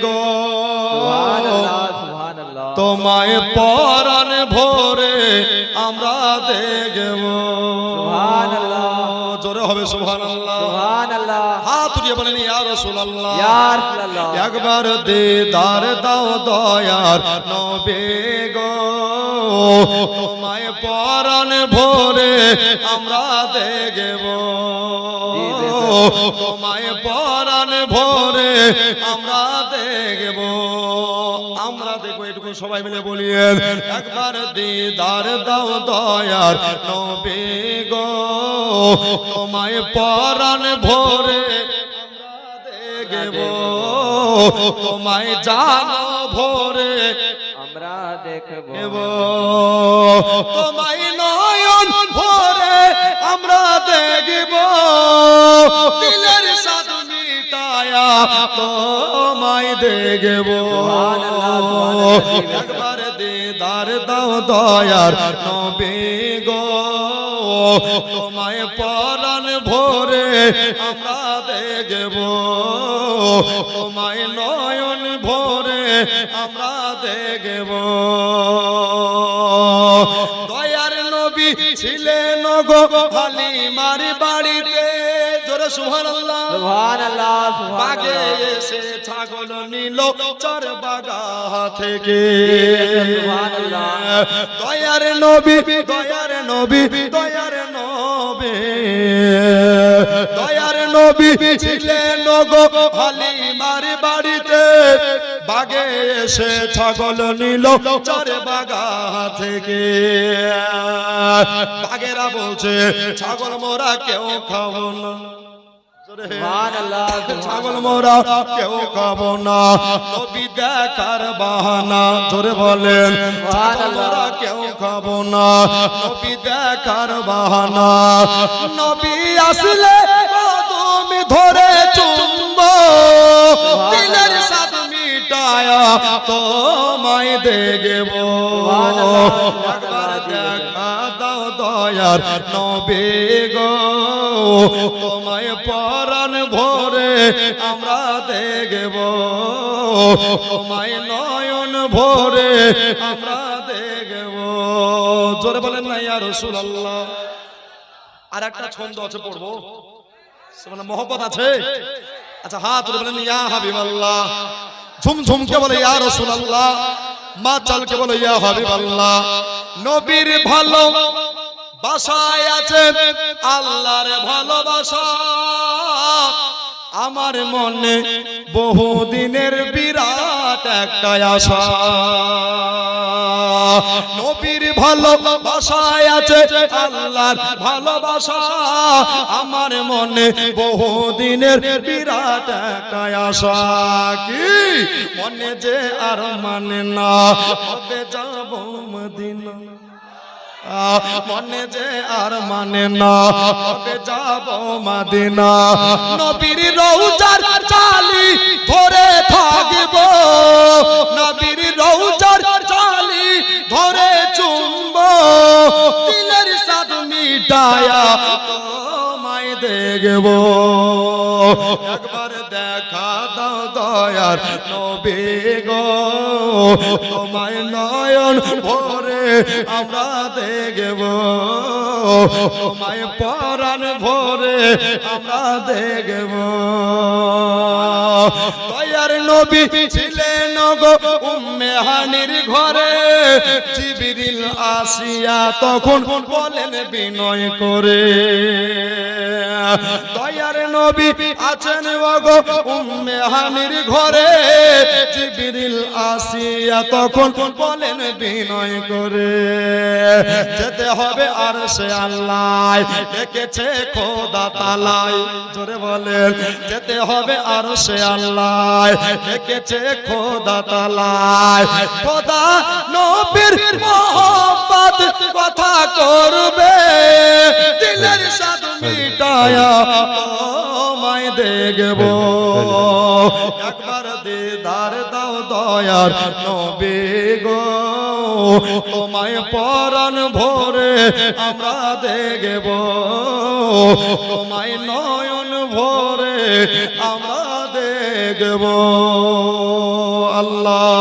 গো তোমায় পরাণ ভরে আমরা দেখব। জোরে হবে সুবহানাল্লাহ। হাত উঠিয়ে বলেন ইয়া রাসূলুল্লাহ, একবার দিদার দাও দয়ার নবী গো তোমায় পরাণ ভরে আমরা দেখব। তোমায় পরাণ ভরে আমরা দেখব। আমরা দেখবো, এটুকু সবাই মিলে বলিয়েন, একবার দিদার দাও দয়ার নবী গো তোমায় পরাণ ভরে আমরা দেখব। তোমায় জানো ভরে আমরা দেখব। তোমায় নয়ন ভরে আমরা দেখব। দিলের সাদ মিটায়া তোমায় দেখব। একবার দিদার দাও দয়ার নবী গো তোমায় পরাণ ভরে আমরা দেখব। তোমায় নয়ন ভরে আমরা দেখব। দয়ার নবী ছিলেন গো হালিমার বাড়িতে। জোরে সুবহানাল্লাহ। বাগে এসে ছাগল নিল চরবাগা থেকে। দয়ার নবী দয়ার নবী দয়ার নবী দয়ার নবী ছিলেন গো হালিমার বাড়িতে। বাগে এসে ছাগল নিল চরবাগা থেকে। বাগেরা বলছে ছাগল মোরা কেউ খাবো না। ছাগল মোরা কেউ খাবো না, নবী দেখার বাহানা। জোরে বলেন, ছাগল মোরা কেউ খাবো না, নবী দেখার বাহানা। নবী আসলে তুমি ধরে চুম্ব, দিলের সাদ মিটায়া তোমায় দেখব। একবার দেখা দাও দয়ার নবী গো তোমায় পরাণ ভরে আমরা দেখব। তোমায় নয়ন ভরে আমরা দেখব। জোরে বলেন না ইয়া রাসূলুল্লাহ। আর একটা ছন্দ আছে, পড়বো, মানে মহব্বত আছে। আচ্ছা হাত তুলে বলেন ইয়া হাবিবাল্লাহ। ঝুমঝুম কে বলে ইয়া রাসূলুল্লাহ, মা চাল কে বলে ইয়া হাবিবাল্লাহ। নবীর ভালো বাসায় আছে আল্লাহর ভালোবাসা। আমার মনে বহুদিনের বিরাট একটা আশা। নবীর ভালোবাসায় আছে আল্লাহর ভালোবাসা। আমার মনে বহুদিনের বিরাট একটা আশা। কি মনে যে আর মানে না, কবে যাব মদিনা। মনে যে আর মানে না, কবে যাব মদিনা। নবীর রওজার চালি ধরে থাকব। নবীর রওজার চালি ধরে চুম্ব, দিলের সাদ মিটায়া তোমায় দেখব। একবার দেখা দাও দয়ার নবী গো তোমায় নয়ন ভরে আমরা দেখব। তোমায় পরাণ ভরে আমরা দেখব। দয়ার নবী ছিলেন গো উম্মে হানির ঘরে। জিবরিল আসিয়া তখন বলেন বিনয় করে, দয়ার নবী আছেন গো উম্মে হানির ঘরে। জিবরিল আসিয়া তখন বলেন বিনয় করে, যেতে হবে আরশে আল্লাহ, ডেকেছে খোদা তাআলা। জোরে বলেন, যেতে হবে আরশে আল্লাহ, ডেকেছে খোদা তাআলা। খোদা নবীর মহব্বত কথা করবে, দিলের সাদ মিটায়া তোমায় দেখব। একবার দিদার দাও দয়ার নবী গো তোমায় পরাণ ভরে আমরা দেখব। তোমায় নয়ন ভরে আমরা দেখব। দেখব আল্লাহ।